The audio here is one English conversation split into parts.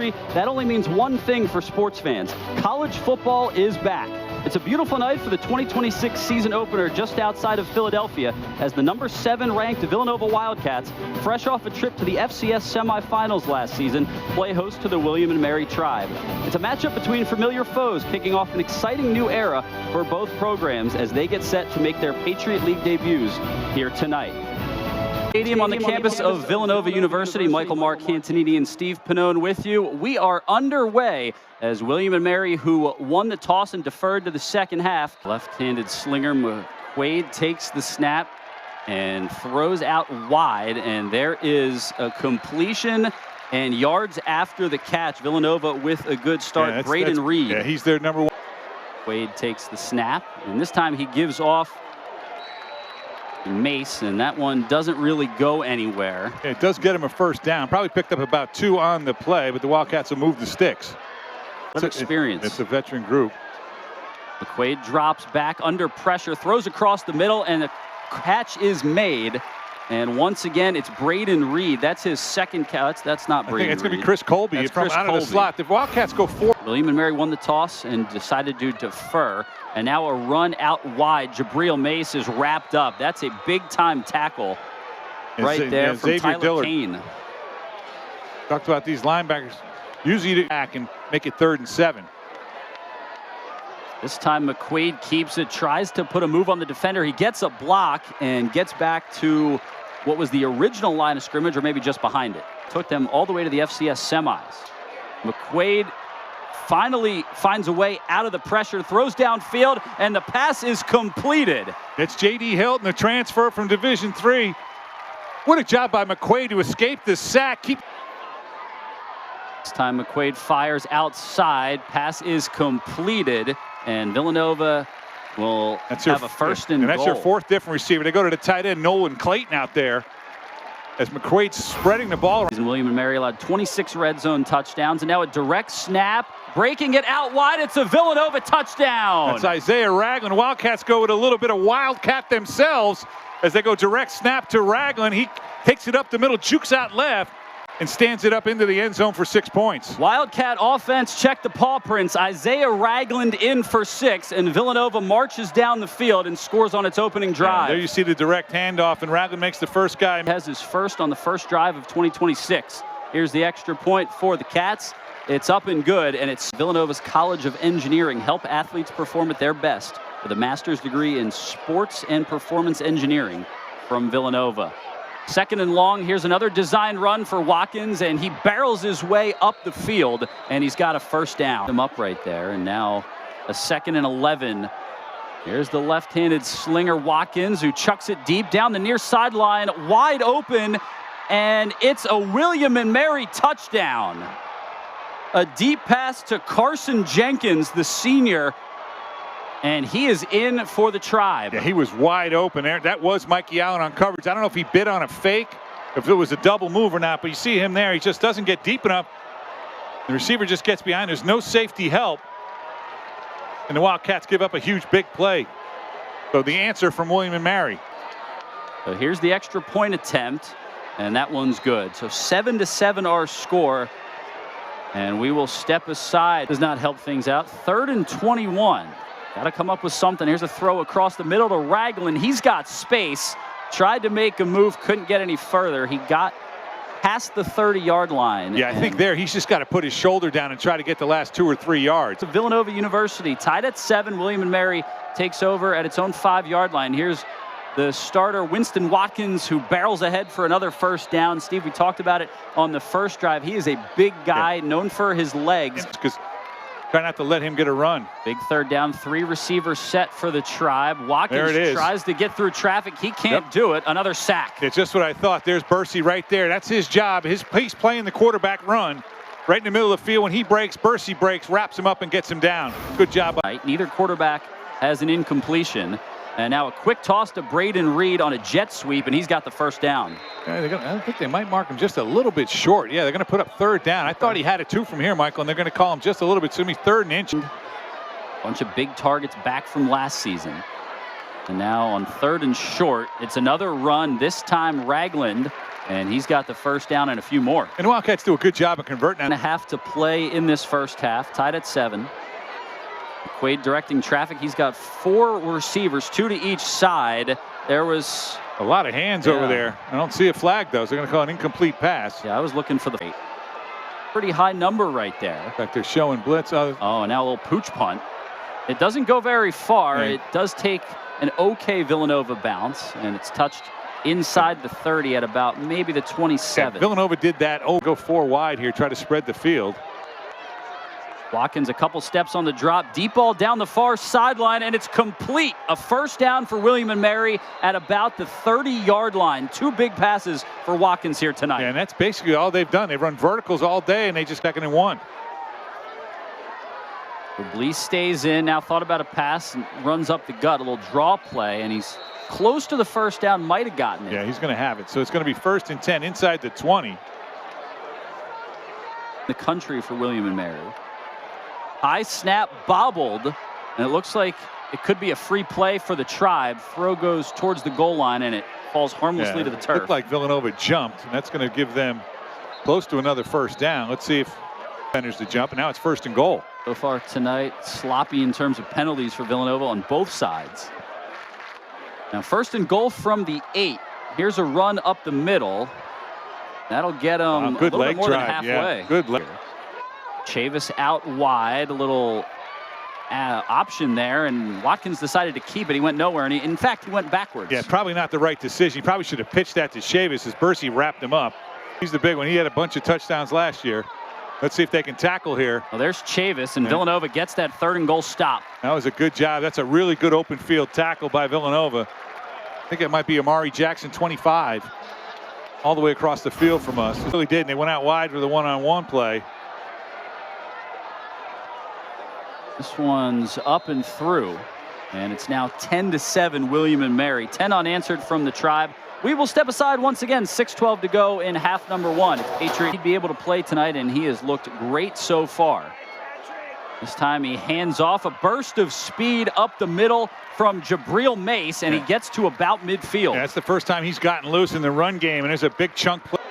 anniversary, that only means one thing for sports fans. College football is back. It's a beautiful night for the 2026 season opener just outside of Philadelphia as the number 7 ranked Villanova Wildcats, fresh off a trip to the FCS semifinals last season, play host to the William & Mary Tribe. It's a matchup between familiar foes, kicking off an exciting new era for both programs as they get set to make their Patriot League debuts here tonight. Stadium on the campus of Villanova University. Michael Mark Cantonini and Steve Pannone with you. We are underway as William & Mary, who won the toss and deferred to the second half. Left-handed slinger McQuaid takes the snap and throws out wide, and there is a completion and yards after the catch. Villanova with a good start. Yeah, Braden Reed. Yeah, he's their number 1. Quaid takes the snap, and this time he gives off Mace, and that one doesn't really go anywhere. Yeah, it does get him a first down. Probably picked up about 2 on the play, but the Wildcats will move the sticks. What experience. It's a veteran group. McQuaid drops back under pressure, throws across the middle, and the catch is made. And once again, it's Braden Reed. That's his second catch. That's not Braden Reed. It's going to be Chris Colby from out of the slot. The Wildcats go 4. William & Mary won the toss and decided to defer. And now a run out wide. Jabril Mace is wrapped up. That's a big-time tackle right there from Xavier Tyler Dillard. Kane. Talked about these linebackers usually back and make it 3rd and 7. This time McQuaid keeps it, tries to put a move on the defender. He gets a block and gets back to what was the original line of scrimmage, or maybe just behind it. Took them all the way to the FCS semis. McQuaid finally finds a way out of the pressure, throws downfield, and the pass is completed. It's J.D. Hilton, the transfer from Division III. What a job by McQuaid to escape the sack. This time McQuaid fires outside. Pass is completed, and Villanova will have a first and goal. And that's your 4th different receiver. They go to the tight end, Nolan Clayton, out there as McQuaid's spreading the ball. William & Mary allowed 26 red zone touchdowns, and now a direct snap, breaking it out wide. It's a Villanova touchdown. That's Isaiah Ragland. Wildcats go with a little bit of wildcat themselves as they go direct snap to Ragland. He takes it up the middle, jukes out left, and stands it up into the end zone for 6 points. Wildcat offense, check the paw prints. Isaiah Ragland in for 6, and Villanova marches down the field and scores on its opening drive. Yeah, there you see the direct handoff, and Ragland makes the first guy. Has his first on the first drive of 2026. Here's the extra point for the Cats. It's up and good, and it's Villanova's College of Engineering. Help athletes perform at their best with a master's degree in sports and performance engineering from Villanova. 2nd and long. Here's another design run for Watkins, and he barrels his way up the field, and he's got a first down. Him up right there, and now a 2nd and 11. Here's the left-handed slinger Watkins, who chucks it deep down the near sideline, wide open, and it's a William & Mary touchdown. A deep pass to Carson Jenkins, the senior, and he is in for the Tribe. Yeah, he was wide open there. That was Mikey Allen on coverage. I don't know if he bid on a fake, if it was a double move or not, but you see him there. He just doesn't get deep enough. The receiver just gets behind. There's no safety help. And the Wildcats give up a huge big play. So the answer from William & Mary. So here's the extra point attempt, and that one's good. So 7-7 our score. And we will step aside. Does not help things out. 3rd and 21. Got to come up with something. Here's a throw across the middle to Ragland. He's got space. Tried to make a move, couldn't get any further. He got past the 30-yard line. Yeah, I think there he's just got to put his shoulder down and try to get the last 2 or 3 yards. Villanova University tied at 7. William & Mary takes over at its own 5-yard line. Here's the starter, Winston Watkins, who barrels ahead for another first down. Steve, we talked about it on the first drive. He is a big guy, known for his legs. Because try not to let him get a run. Big 3rd down, 3 receivers set for the Tribe. Watkins tries to get through traffic. He can't do it. Another sack. It's just what I thought. There's Bursey right there. That's his job. He's playing the quarterback run right in the middle of the field. When he breaks, Bursey breaks, wraps him up, and gets him down. Good job. Right. Neither quarterback has an incompletion. And now a quick toss to Braden Reed on a jet sweep, and he's got the first down. Yeah, I think they might mark him just a little bit short. Yeah, they're going to put up 3rd down. I thought he had a 2 from here, Michael, and they're going to call him just a little bit soon. He's 3rd and inch. Bunch of big targets back from last season. And now on 3rd and short, it's another run. This time Ragland And he's got the first down and a few more. And the Wildcats do a good job of converting. And a half to play in this first half, tied at 7. McQuaid directing traffic. He's got 4 receivers, 2 to each side. There was a lot of hands over there. I don't see a flag, though, so they're going to call an incomplete pass. Yeah, I was looking for the pretty high number right there. In fact, they're showing blitz. Oh, and now a little pooch punt. It doesn't go very far. It does take an okay Villanova bounce, and it's touched inside the 30 at about maybe the 27. Yeah, Villanova did that. Go 4 wide here, try to spread the field. Watkins a couple steps on the drop, deep ball down the far sideline, and it's complete. A first down for William & Mary at about the 30-yard line. 2 big passes for Watkins here tonight. Yeah, and that's basically all they've done. They've run verticals all day, and they just 2nd and 1. Blees stays in, now thought about a pass and runs up the gut, a little draw play, and he's close to the first down, might have gotten it. Yeah, he's going to have it. So it's going to be 1st and 10 inside the 20. The country for William & Mary. High snap bobbled, and it looks like it could be a free play for the Tribe. Throw goes towards the goal line, and it falls harmlessly to the turf. It looked like Villanova jumped, and that's going to give them close to another first down. Let's see if enters the jump, and now it's 1st and goal. So far tonight, sloppy in terms of penalties for Villanova on both sides. Now 1st and goal from the 8. Here's a run up the middle. That'll get them good a little leg bit more drive. than halfway. Yeah, good leg. Chavis out wide, a little option there, and Watkins decided to keep it. He went nowhere, and in fact, he went backwards. Yeah, probably not the right decision. He probably should have pitched that to Chavis as Bursey wrapped him up. He's the big one. He had a bunch of touchdowns last year. Let's see if they can tackle here. Well, there's Chavis, and Villanova gets that 3rd and goal stop. That was a good job. That's a really good open field tackle by Villanova. I think it might be Amari Jackson, 25, all the way across the field from us. They really did, and they went out wide for the one-on-one play. This one's up and through, and it's now 10-7 William & Mary. 10 unanswered from the Tribe. We will step aside once again. 6:12 to go in half number 1. It's Patriot. He'd be able to play tonight, and he has looked great so far. This time he hands off a burst of speed up the middle from Jabril Mace, and he gets to about midfield. Yeah, that's the first time he's gotten loose in the run game, and there's a big chunk play.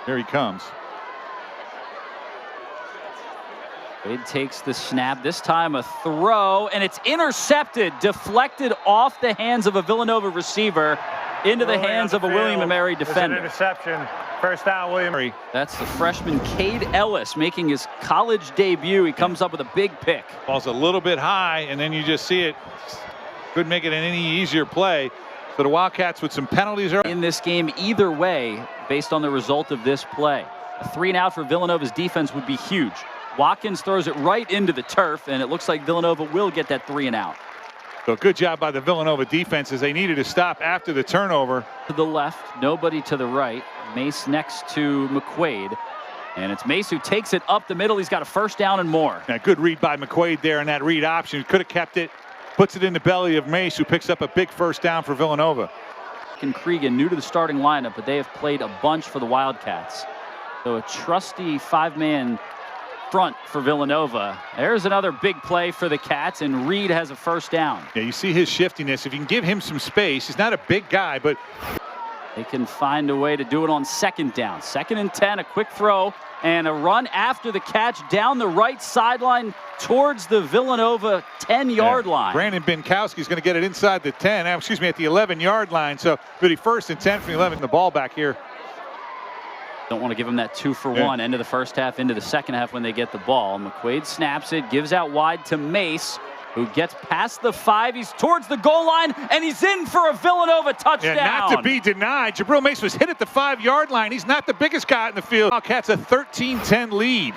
Here he comes. Wade takes the snap, this time a throw, and it's intercepted, deflected off the hands of a Villanova receiver into the hands of a William & Mary defender. An interception. First down, William Mary. That's the freshman Cade Ellis making his college debut. He comes up with a big pick. Ball's a little bit high, and then you just see it. Couldn't make it an any easier play. So the Wildcats with some penalties are in this game either way based on the result of this play. A 3 and out for Villanova's defense would be huge. Watkins throws it right into the turf, and it looks like Villanova will get that 3 and out. So good job by the Villanova defense as they needed to stop after the turnover. To the left, nobody to the right. Mace next to McQuaid. And it's Mace who takes it up the middle. He's got a first down and more. Yeah, good read by McQuaid there in that read option. Could have kept it. Puts it in the belly of Mace, who picks up a big first down for Villanova. And Cregan new to the starting lineup, but they have played a bunch for the Wildcats. So a trusty 5-man front for Villanova. There's another big play for the Cats, and Reed has a first down. Yeah, you see his shiftiness. If you can give him some space, he's not a big guy, but they can find a way to do it on 2nd down. 2nd and 10, a quick throw and a run after the catch down the right sideline towards the Villanova 10-yard line. Brandon Binkowski's going to get it inside the 10, excuse me, at the 11-yard line. So really 1st and 10 from the 11. The ball back here. Don't want to give them that 2-for-1 end of the first half into the second half when they get the ball. McQuaid snaps it, gives out wide to Mace, who gets past the 5. He's towards the goal line, and he's in for a Villanova touchdown. Yeah, not to be denied. Jabril Mace was hit at the 5-yard line. He's not the biggest guy in the field. Wildcats a 13-10 lead.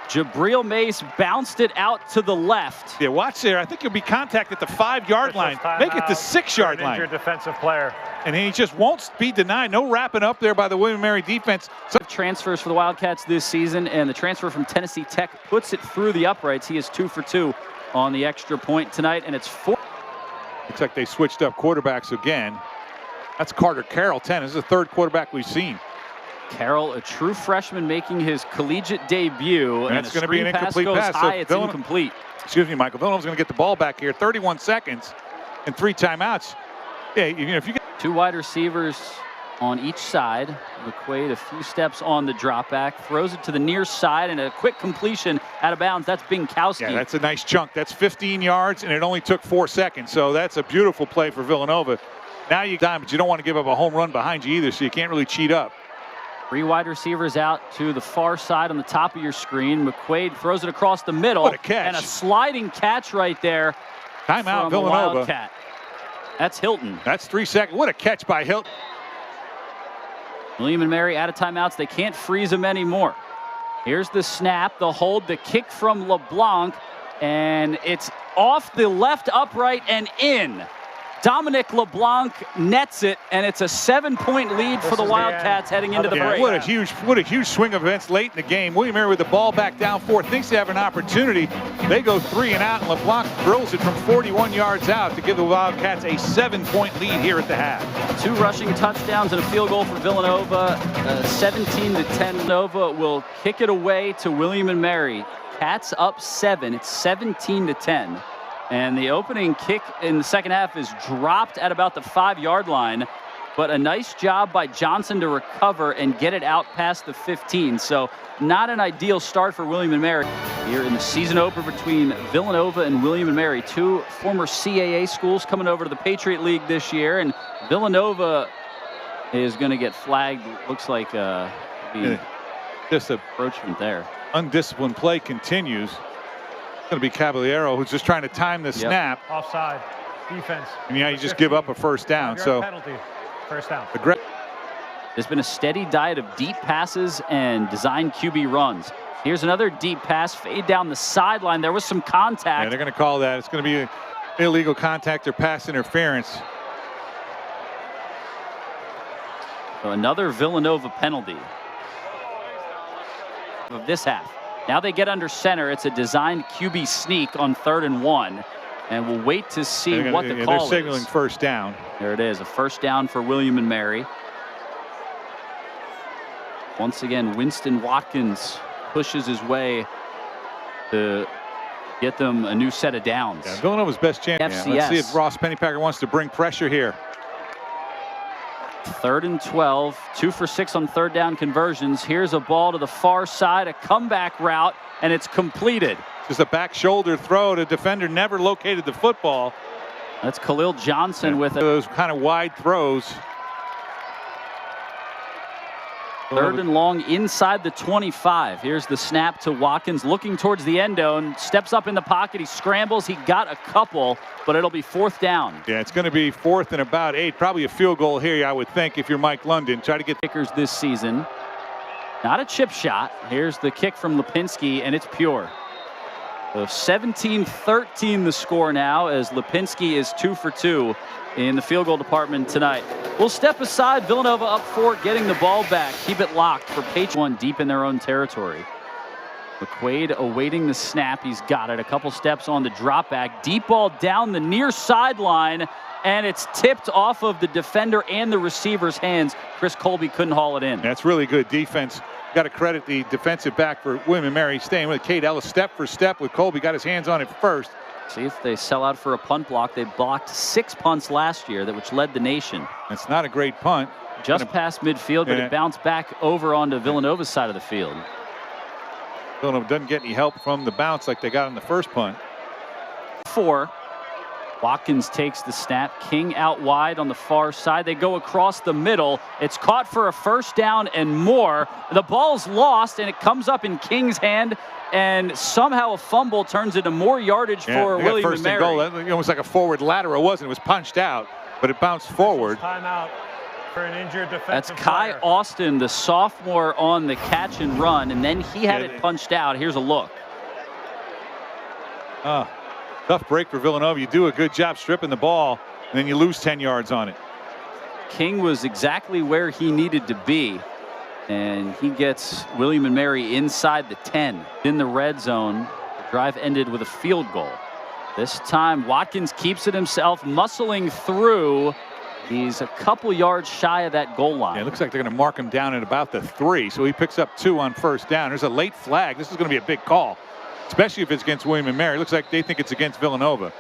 Jabril Mace bounced it out to the left. Yeah, watch there. I think he'll be contact at the 5-yard line. Make it the 6-yard line. Injured defensive player. And he just won't be denied. No wrapping up there by the William & Mary defense. Transfers for the Wildcats this season, and the transfer from Tennessee Tech puts it through the uprights. He is 2 for 2 on the extra point tonight, and it's 4. Looks like they switched up quarterbacks again. That's Carter Carroll, 10. This is the 3rd quarterback we've seen. Carroll, a true freshman, making his collegiate debut. And it's going to be an incomplete pass. High, it's incomplete. Excuse me, Michael. Villanova's going to get the ball back here. 31 seconds and 3 timeouts. Yeah, you know, if you get 2 wide receivers on each side. McQuaid a few steps on the drop back, throws it to the near side, and a quick completion out of bounds. That's Binkowski. Yeah, that's a nice chunk. That's 15 yards, and it only took 4 seconds. So that's a beautiful play for Villanova. Now you got, but you don't want to give up a home run behind you either, so you can't really cheat up. 3 wide receivers out to the far side on the top of your screen. McQuaid throws it across the middle. What a catch. And a sliding catch right there. Timeout, from Villanova. Wildcat. That's Hilton. That's 3 seconds. What a catch by Hilton. William and Mary out of timeouts. They can't freeze him anymore. Here's the snap, the hold, the kick from LeBlanc, and it's off the left upright and in. Dominic LeBlanc nets it, and it's a 7-point lead for the Wildcats heading into the break. What a huge swing of events late in the game. William Mary with the ball back down 4, thinks they have an opportunity. They go 3 and out, and LeBlanc drills it from 41 yards out to give the Wildcats a 7-point lead here at the half. 2 rushing touchdowns and a field goal for Villanova. 17-10. Villanova will kick it away to William and Mary. Cats up 7. It's 17-10. And the opening kick in the second half is dropped at about the 5-yard line. But a nice job by Johnson to recover and get it out past the 15. So not an ideal start for William and Mary. Here in the season opener between Villanova and William and Mary. 2 former CAA schools coming over to the Patriot League this year. And Villanova is going to get flagged. Looks like just a approachment there. Undisciplined play continues. It's going to be Caballero who's just trying to time the snap. Offside. Defense. And yeah, you just give up a first down. So penalty. First down. There's been a steady diet of deep passes and designed QB runs. Here's another deep pass, fade down the sideline. There was some contact. Yeah, they're going to call that. It's going to be illegal contact or pass interference. So another Villanova penalty of this half. Now they get under center. It's a designed QB sneak on 3rd and 1. And we'll wait to see what the call is. They're signaling first down. There it is, a first down for William and Mary. Once again, Winston Watkins pushes his way to get them a new set of downs. Yeah, Villanova's best chance. Yeah, let's see if Ross Pennypacker wants to bring pressure here. 3rd and 12, 2 for 6 on 3rd down conversions. Here's a ball to the far side, a comeback route, and it's completed. Just a back shoulder throw. The defender never located the football. That's Khalil Johnson with those kind of wide throws. 3rd and long inside the 25. Here's the snap to Watkins looking towards the end zone. Steps up in the pocket. He scrambles. He got a couple, but it'll be 4th down. Yeah, it's going to be 4th and about 8. Probably a field goal here, I would think, if you're Mike London. Try to get kickers this season. Not a chip shot. Here's the kick from Lipinski, and it's pure. 17-13 the score now as Lipinski is 2 for 2 in the field goal department tonight. We'll step aside. Villanova up 4, getting the ball back. Keep it locked for Patriot 1 deep in their own territory. McQuaid awaiting the snap. He's got it. A couple steps on the drop back. Deep ball down the near sideline, and it's tipped off of the defender and the receiver's hands. Chris Colby couldn't haul it in. That's really good defense. Got to credit the defensive back for William and Mary staying with Cade Ellis step for step with Colby. Got his hands on it first. See if they sell out for a punt block. They blocked 6 punts last year, which led the nation. It's not a great punt. Just past midfield, but it bounced back over onto Villanova's side of the field. Villanova doesn't get any help from the bounce like they got in the first punt. 4. Watkins takes the snap. King out wide on the far side. They go across the middle. It's caught for a first down and more. The ball's lost, and it comes up in King's hand, and somehow a fumble turns into more yardage for William and Mary. First and goal, almost like a forward lateral. It was punched out, but it bounced forward. Timeout for an injured defensive That's Kai player. Austin, the sophomore, on the catch and run, and then he had it punched out. Here's a look. Tough break for Villanova. You do a good job stripping the ball, and then you lose 10 yards on it. King was exactly where he needed to be, and he gets William and Mary inside the 10. In the red zone, the drive ended with a field goal. This time, Watkins keeps it himself, muscling through. He's a couple yards shy of that goal line. Yeah, it looks like they're going to mark him down at about the 3, so he picks up 2 on first down. There's a late flag. This is going to be a big call, especially if it's against William and Mary. It looks like they think it's against Villanova.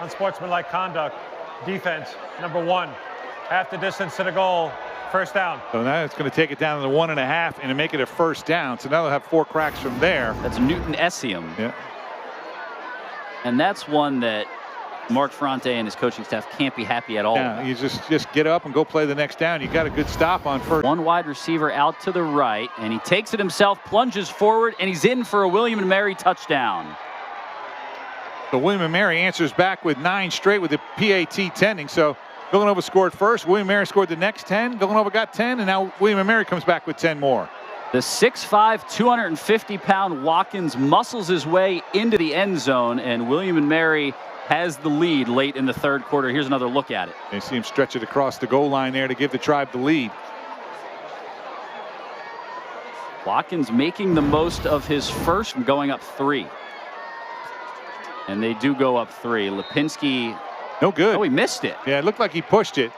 Unsportsmanlike conduct. Defense, number 1. Half the distance to the goal. First down. So now it's going to take it down to the 1.5 and to make it a first down. So now they'll have 4 cracks from there. That's Newton Essium. Yeah. And that's one that Mark Ferrante and his coaching staff can't be happy at all. Yeah, you just get up and go play the next down. You got a good stop on first. One wide receiver out to the right, and he takes it himself, plunges forward, and he's in for a William & Mary touchdown. So William & Mary answers back with 9 straight with the PAT tending. So Villanova scored first. William & Mary scored the next 10. Villanova got 10, and now William & Mary comes back with 10 more. The 6'5", 250-pound Watkins muscles his way into the end zone, and William & Mary has the lead late in the third quarter. Here's another look at it. They see him stretch it across the goal line there to give the Tribe the lead. Watkins making the most of his first, going up 3. And they do go up 3. Lipinski, no good. Oh, he missed it. Yeah, it looked like he pushed it.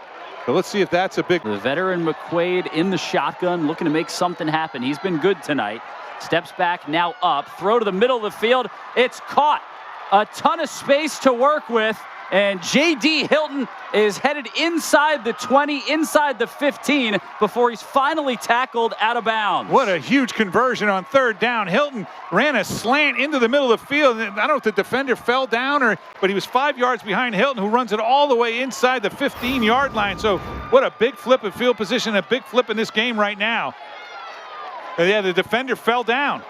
So let's see if that's a big. The veteran McQuaid in the shotgun, looking to make something happen. He's been good tonight. Steps back, now up. Throw to the middle of the field. It's caught. A ton of space to work with. And J.D. Hilton is headed inside the 20, inside the 15, before he's finally tackled out of bounds. What a huge conversion on third down. Hilton ran a slant into the middle of the field. I don't know if the defender fell down, but he was 5 yards behind Hilton, who runs it all the way inside the 15-yard line. So what a big flip of field position, a big flip in this game right now. Yeah, the defender fell down.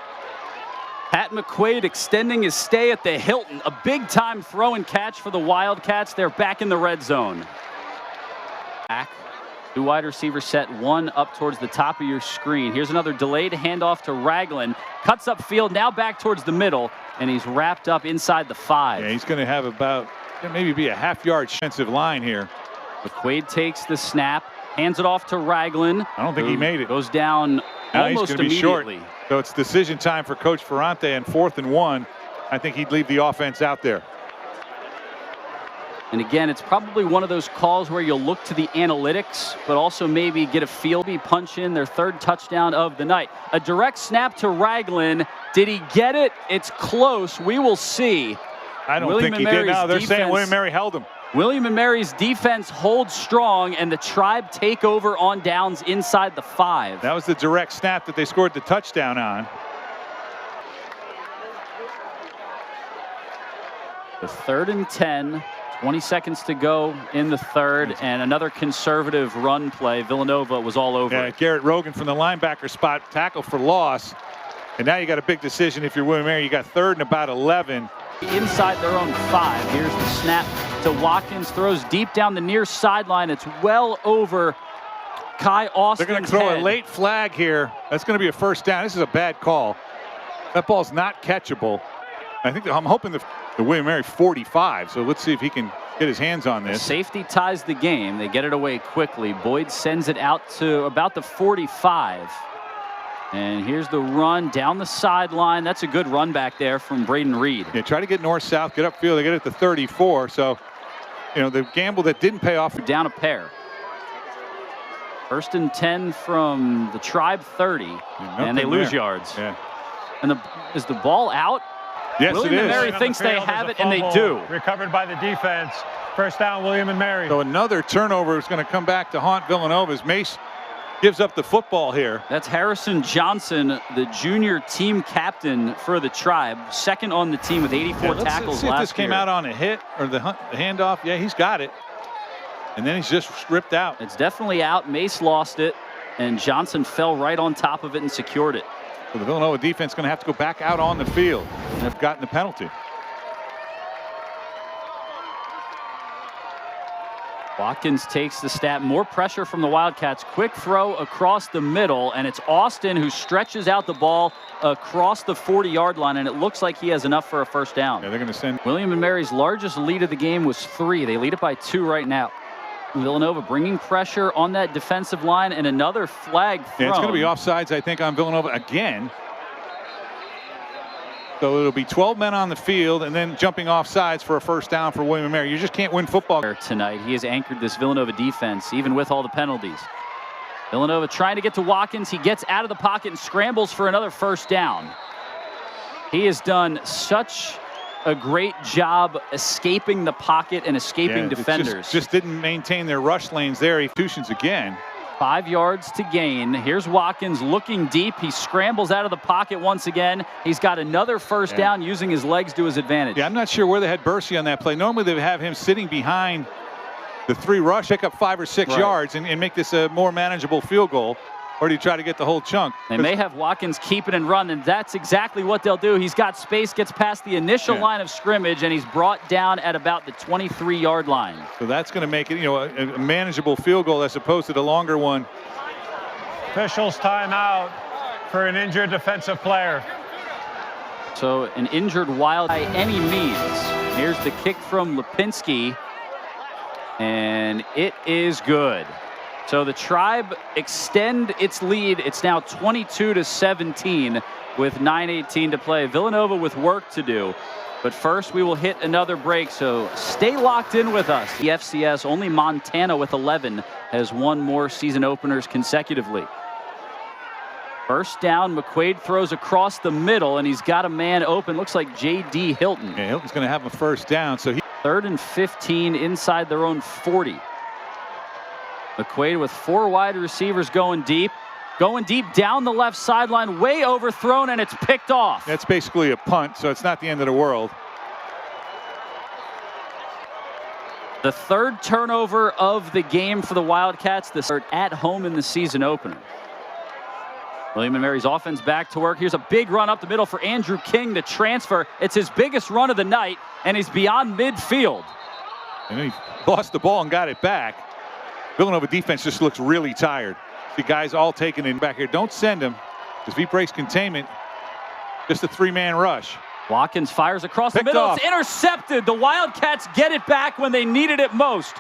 Pat McQuaid extending his stay at the Hilton. A big-time throw and catch for the Wildcats. They're back in the red zone. Back. 2 wide receiver set, 1 up towards the top of your screen. Here's another delayed handoff to Ragland. Cuts up field, now back towards the middle, and he's wrapped up inside the 5. Yeah, he's going to have about maybe be a half-yard defensive line here. McQuaid takes the snap, hands it off to Ragland. I don't think he made it. Goes down almost immediately. Short. So it's decision time for Coach Ferrante, and 4th and 1. I think he'd leave the offense out there. And again, it's probably one of those calls where you'll look to the analytics, but also maybe get a feel, punch in their 3rd touchdown of the night. A direct snap to Ragland. Did he get it? It's close. We will see. I don't think he did. No, they're saying William & Mary held him. William & Mary's defense holds strong, and the Tribe take over on downs inside the 5. That was the direct snap that they scored the touchdown on. The 3rd and 10, 20 seconds to go in the 3rd, and another conservative run play. Villanova was all over it. Garrett Rogan from the linebacker spot, tackle for loss. And now you got a big decision if you're William & Mary. You got 3rd and about 11. Inside their own 5. Here's the snap to Watkins. Throws deep down the near sideline. It's well over Kai Austin's They're going to throw head. a late flag here. That's going to be a first down. This is a bad call. That ball's not catchable. I'm hoping the William & Mary 45. So let's see if he can get his hands on this. Safety ties the game. They get it away quickly. Boyd sends it out to about the 45. And here's the run down the sideline. That's a good run back there from Braden Reed. Yeah, try to get north-south, get upfield. They get it to 34. So, the gamble that didn't pay off. Down a pair. 1st and 10 from the Tribe 30. And they lose yards. Yeah. And is the ball out? Yes, William it is. & Mary thinks they have it, and they do. Recovered by the defense. First down, William & Mary. So another turnover is going to come back to haunt Villanova as Mace gives up the football here. That's Harrison Johnson, the junior team captain for the Tribe. 2nd on the team with 84 tackles let's see if last this came out on a hit or the handoff. Yeah, he's got it. And then he's just ripped out. It's definitely out. Mace lost it, and Johnson fell right on top of it and secured it. So the Villanova defense going to have to go back out on the field and have gotten the penalty. Watkins takes the snap. More pressure from the Wildcats. Quick throw across the middle, and it's Austin who stretches out the ball across the 40-yard line, and it looks like he has enough for a first down. Yeah, they're going to send. William & Mary's largest lead of the game was 3. They lead it by 2 right now. Villanova bringing pressure on that defensive line, and another flag thrown. Yeah, it's going to be offsides, I think, on Villanova again. So it'll be 12 men on the field and then jumping off sides for a first down for William & Mary. You just can't win football. Tonight, he has anchored this Villanova defense, even with all the penalties. Villanova trying to get to Watkins. He gets out of the pocket and scrambles for another first down. He has done such a great job escaping the pocket and escaping defenders. Just didn't maintain their rush lanes there. Substitutions again. 5 yards to gain. Here's Watkins looking deep. He scrambles out of the pocket once again. He's got another first down using his legs to his advantage. Yeah, I'm not sure where they had Bursey on that play. Normally they would have him sitting behind the 3 rush, pick up 5 or 6 yards and make this a more manageable field goal. Or do you try to get the whole chunk? They may have Watkins keep it and run, and that's exactly what they'll do. He's got space, gets past the initial line of scrimmage, and he's brought down at about the 23-yard line. So that's going to make it, a manageable field goal as opposed to the longer one. Officials timeout for an injured defensive player. So an injured Wild by any means. Here's the kick from Lipinski, and it is good. So the Tribe extend its lead. It's now 22-17 with 9:18 to play. Villanova with work to do. But first we will hit another break, so stay locked in with us. The FCS, only Montana with 11 has won more season openers consecutively. First down, McQuaid throws across the middle, and he's got a man open. Looks like J.D. Hilton. Yeah, Hilton's going to have a first down. So 3rd and 15 inside their own 40. McQuaid with 4 wide receivers going deep down the left sideline, way overthrown, and it's picked off. That's basically a punt, so it's not the end of the world. The 3rd turnover of the game for the Wildcats, the 3rd at home in the season opener. William & Mary's offense back to work. Here's a big run up the middle for Andrew King to transfer. It's his biggest run of the night, and he's beyond midfield. And he lost the ball and got it back. Villanova defense just looks really tired. The guys all taking it back here. Don't send him, because if he breaks containment, just a 3-man rush. Watkins fires across the middle. It's intercepted. The Wildcats get it back when they needed it most.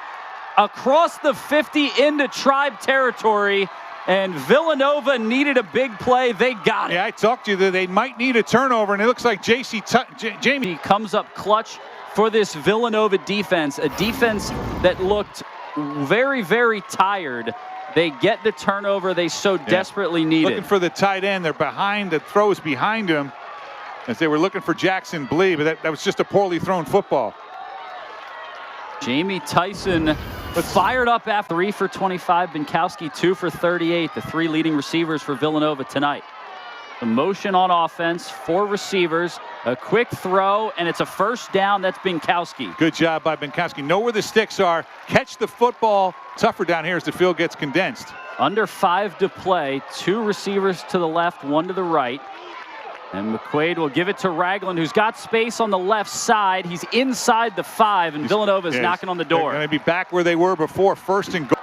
Across the 50 into Tribe territory, and Villanova needed a big play. They got it. Yeah, I talked to you that they might need a turnover, and it looks like Jamie comes up clutch for this Villanova defense, a defense that looked very, very tired. They get the turnover they so desperately needed. Looking for the tight end. They're behind. The throws behind him as they were looking for Jackson Blee, but that was just a poorly thrown football. Jamie Tyson fired up after 3 for 25. Binkowski 2 for 38. The 3 leading receivers for Villanova tonight. The motion on offense, 4 receivers, a quick throw, and it's a first down. That's Binkowski. Good job by Binkowski. Know where the sticks are. Catch the football. Tougher down here as the field gets condensed. Under 5 to play. 2 receivers to the left, 1 to the right. And McQuaid will give it to Ragland, who's got space on the left side. He's inside the 5, and Villanova's knocking on the door. They're going to be back where they were before, 1st and goal.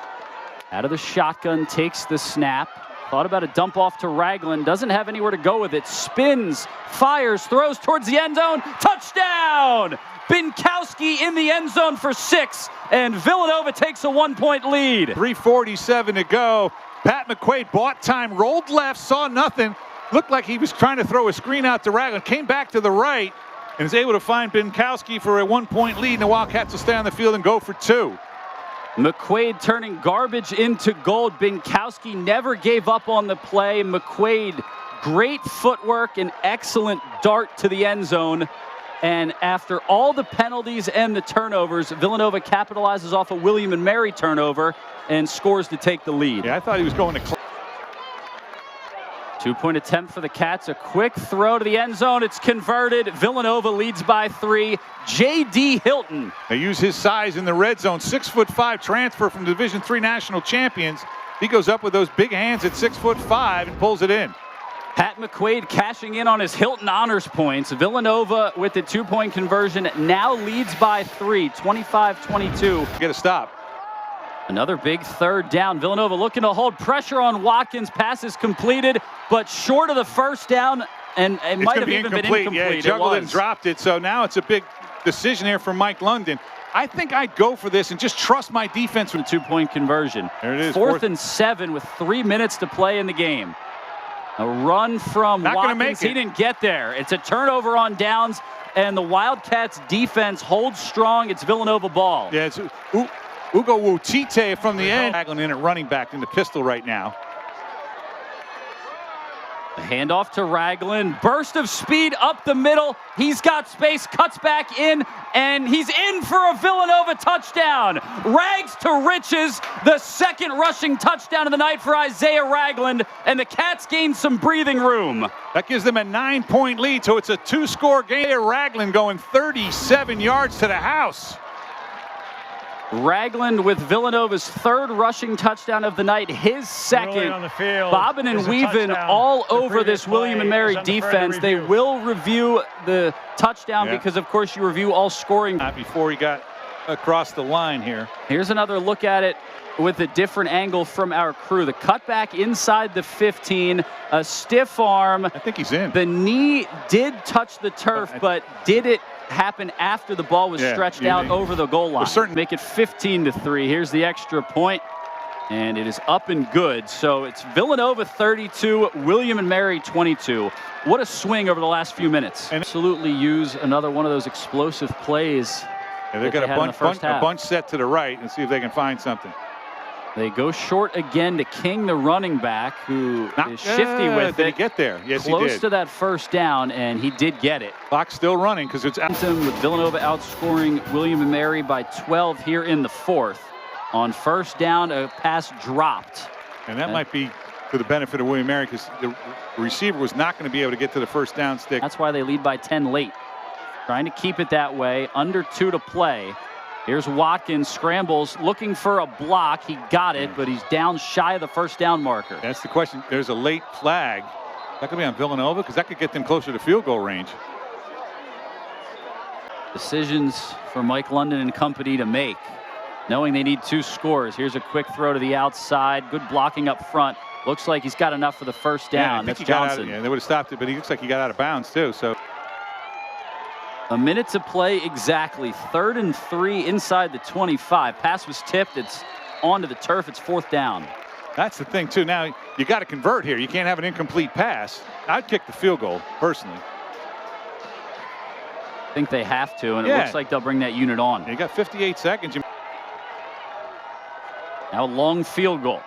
Out of the shotgun, takes the snap. Thought about a dump off to Ragland. Doesn't have anywhere to go with it. Spins, fires, throws towards the end zone. Touchdown! Binkowski in the end zone for 6, and Villanova takes a 1-point lead. 3:47 to go. Pat McQuaid bought time, rolled left, saw nothing. Looked like he was trying to throw a screen out to Ragland. Came back to the right and is able to find Binkowski for a 1-point lead. And the Wildcats will stay on the field and go for 2. McQuaid turning garbage into gold. Binkowski never gave up on the play. McQuaid, great footwork and excellent dart to the end zone. And after all the penalties and the turnovers, Villanova capitalizes off a William & Mary turnover and scores to take the lead. Yeah, I thought he was going to... 2-point attempt for the Cats. A quick throw to the end zone. It's converted. Villanova leads by 3. J.D. Hilton. They use his size in the red zone. 6'5" transfer from Division III national champions. He goes up with those big hands at 6'5" and pulls it in. Pat McQuaid cashing in on his Hilton honors points. Villanova with the 2-point conversion now leads by 3, 25-22. Get a stop. Another big 3rd down. Villanova looking to hold pressure on Watkins. Pass is completed, but short of the first down, and it might have even been incomplete. Yeah, he juggled it and dropped it, so now it's a big decision here for Mike London. I think I'd go for this and just trust my defense. With a 2-point conversion. There it is. 4th and 7 with 3 minutes to play in the game. A run from Watkins. He didn't get there. It's a turnover on downs, and the Wildcats defense holds strong. It's Villanova ball. Yeah, it's Ugo Wutite from the end. Ragland in at running back in the pistol right now. The handoff to Ragland. Burst of speed up the middle. He's got space, cuts back in, and he's in for a Villanova touchdown. Rags to riches. The second rushing touchdown of the night for Isaiah Ragland, and the Cats gain some breathing room. That gives them a 9-point lead, so it's a 2-score game. Ragland going 37 yards to the house. Ragland with Villanova's third rushing touchdown of the night, his second. On the field Bobbing and weaving all over this William & Mary defense. They will review the touchdown because, of course, you review all scoring. Not before he got across the line here. Here's another look at it with a different angle from our crew. The cutback inside the 15, a stiff arm. I think he's in. The knee did touch the turf, but did it happen after the ball was stretched out over the goal line? Make it 15-3. Here's the extra point, and it is up and good. So it's Villanova 32, William & Mary 22. What a swing over the last few minutes. And absolutely use another one of those explosive plays. Yeah, they've got a bunch set to the right and see if they can find something. They go short again to King, the running back, who is shifty with it. Did he get there? Yes, he did. Close to that first down, and he did get it. Clock's still running because it's out. With Villanova outscoring William & Mary by 12 here in the fourth. On first down, a pass dropped. And that might be to the benefit of William & Mary because the receiver was not going to be able to get to the first down stick. That's why they lead by 10 late. Trying to keep it that way. Under 2 to play. Here's Watkins, scrambles, looking for a block. He got it, but he's down shy of the first down marker. That's the question. There's a late flag. That could be on Villanova because that could get them closer to field goal range. Decisions for Mike London and company to make, knowing they need 2 scores. Here's a quick throw to the outside. Good blocking up front. Looks like he's got enough for the first down. That's Johnson. They would have stopped it, but he looks like he got out of bounds too. So. A minute to play exactly. 3rd and 3 inside the 25. Pass was tipped. It's onto the turf. It's 4th down. That's the thing too. Now you got to convert here. You can't have an incomplete pass. I'd kick the field goal personally. I think they have to, and it looks like they'll bring that unit on. You got 58 seconds. Now long field goal.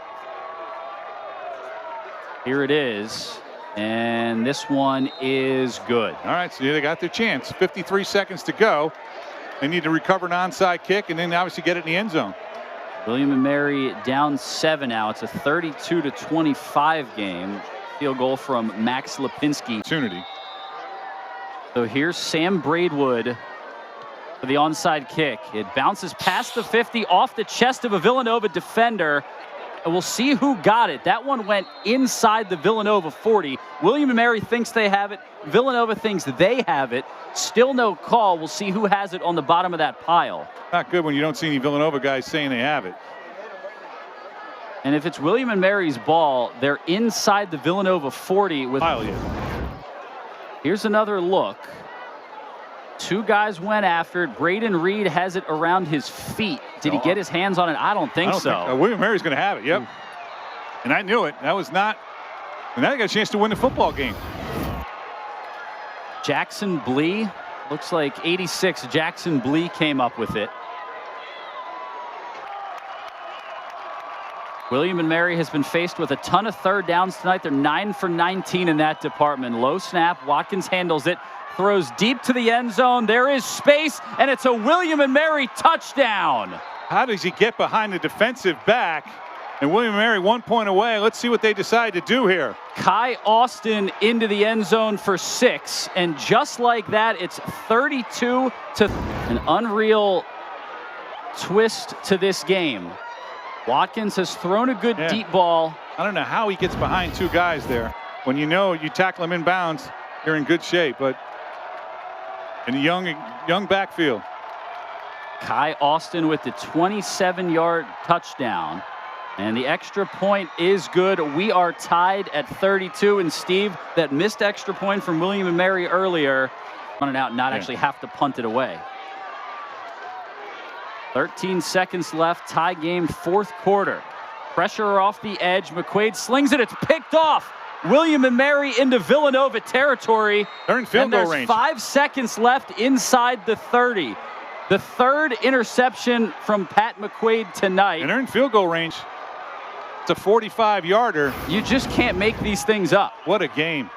Here it is. And this one is good. All right, so they got their chance. 53 seconds to go. They need to recover an onside kick and then obviously get it in the end zone. William & Mary down 7 now. It's a 32-25 game. Field goal from Max Lipinski. Opportunity. So here's Sam Braidwood for the onside kick. It bounces past the 50 off the chest of a Villanova defender. And we'll see who got it. That one went inside the Villanova 40. William & Mary thinks they have it. Villanova thinks they have it. Still no call. We'll see who has it on the bottom of that pile. Not good when you don't see any Villanova guys saying they have it. And if it's William & Mary's ball, they're inside the Villanova 40 with. Here's another look. 2 guys went after it. Braden Reed has it around his feet. Did he get his hands on it? I don't think so. William & Mary's going to have it. Yep. And I knew it. That was not. And now they got a chance to win the football game. Jackson Blee. Looks like 86. Jackson Blee came up with it. William & Mary has been faced with a ton of 3rd downs tonight. They're 9 for 19 in that department. Low snap. Watkins handles it. Throws deep to the end zone. There is space, and it's a William & Mary touchdown. How does he get behind the defensive back? And William & Mary 1 point away. Let's see what they decide to do here. Kai Austin into the end zone for 6. And just like that, it's 32 to an unreal twist to this game. Watkins has thrown a good deep ball. I don't know how he gets behind 2 guys there. When you know you tackle him in bounds, you're in good shape. But in a young backfield. Kai Austin with the 27-yard touchdown. And the extra point is good. We are tied at 32. And Steve, that missed extra point from William & Mary earlier, run it out and not actually have to punt it away. 13 seconds left. Tie game, 4th quarter. Pressure off the edge. McQuaid slings it. It's picked off. William & Mary into Villanova territory. They're in field goal range. There's 5 seconds left inside the 30. The 3rd interception from Pat McQuaid tonight. And they're in field goal range. It's a 45-yarder. You just can't make these things up. What a game.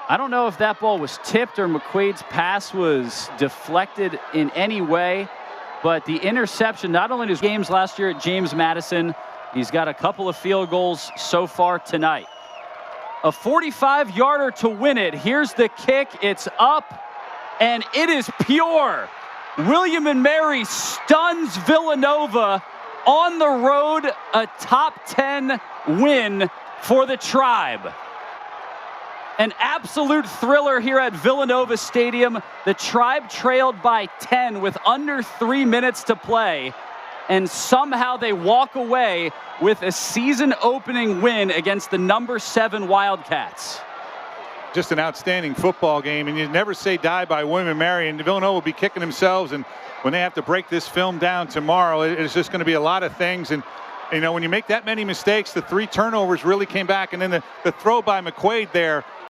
I don't know if that ball was tipped or McQuaid's pass was deflected in any way, but the interception, not only in his games last year at James Madison, he's got a couple of field goals so far tonight. A 45-yarder to win it. Here's the kick. It's up, and it is pure. William & Mary stuns Villanova on the road, a top 10 win for the Tribe. An absolute thriller here at Villanova Stadium. The Tribe trailed by 10 with under 3 minutes to play, and somehow they walk away with a season-opening win against the number 7 Wildcats. Just an outstanding football game, and you never say die by William & Mary, and Villanova will be kicking themselves, and when they have to break this film down tomorrow, it's just going to be a lot of things. And you know, when you make that many mistakes, the 3 turnovers really came back, and then the throw by McQuaid there,